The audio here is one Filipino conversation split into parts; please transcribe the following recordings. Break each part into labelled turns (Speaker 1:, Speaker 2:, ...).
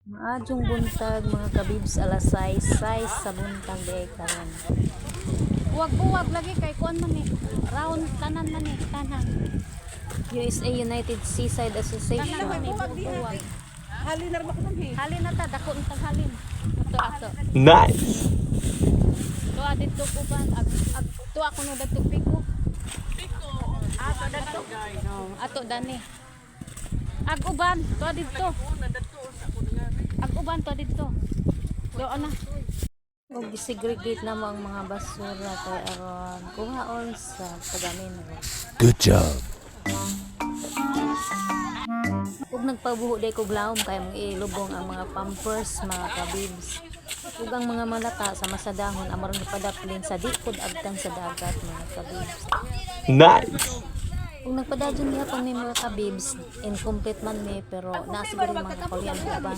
Speaker 1: Maadjong buntag mga kabibs alas 6 sa buntag di ay karon.
Speaker 2: Buwag-buwag lagi kay kuan man ni. Round kanan man ni, kanan.
Speaker 1: USA United Seaside Association.
Speaker 2: Kanan man ni buwag.
Speaker 3: Halin na rin ako nun,
Speaker 2: Halin na ta dako untang halin. Ato.
Speaker 4: Nice.
Speaker 2: Tuwa dito ko ba tuwa ko no dito piko. Ato dito. Ato dani. Ag-uban tuwa dito. Ag-uban tuwa dito. Doon na.
Speaker 1: Og segregate na mo ang mga basura kay aron kuhaon sa pagamin.
Speaker 4: Good job.
Speaker 1: Ug nagpabuho day kog lawom kay mong ilubong ang mga pampers mga kabibs. Ug ang mga malata sa masadahon amaron padaplin sa dikod agtan sa dagat mga kabibs.
Speaker 4: Nice.
Speaker 1: Kung nagpadadyon niya pa ni mga kabibs, incomplete man ni pero nasiguro mga kaulian ko ba.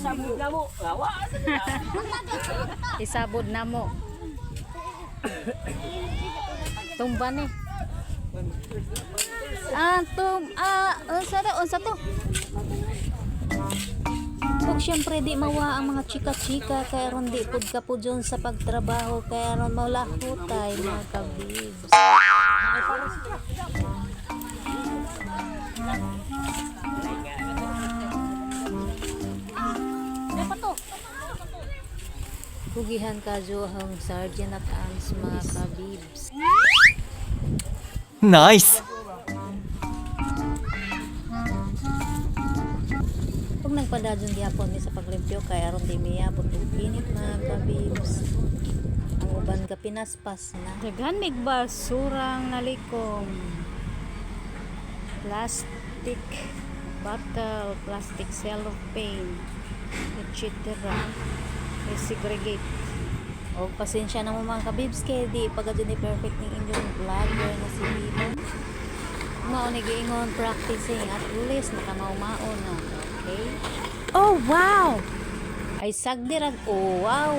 Speaker 2: Isabod na mo.
Speaker 1: Tumba ni. Unsa to? Ug syempre di mawa ang mga chika-chika kay aron di pud ka pud dyan sa pagtrabaho kay aron maulahutay mga kabibs. Pugihan ka ang Sergeant at Arms mga kabibs.
Speaker 4: Nice.
Speaker 1: Kung nagpadadyon gihapon ni sa paglimpyo kay aron di miya putong init mga kabibs. Ang uban ka pinaspas na.
Speaker 2: Daghan mig basurang nalikom. Plastic bottle, plastic cellophane, etc. I-segregate.
Speaker 1: O pasensya na mo mga kabibs kay di pagadyon ni perfect ning inyong vlogger na si Bibon. Mao ni giingon practicing at least nakamao-mao na. Okay?
Speaker 2: Oh wow!
Speaker 1: Ay sagdi ra. Oh wow.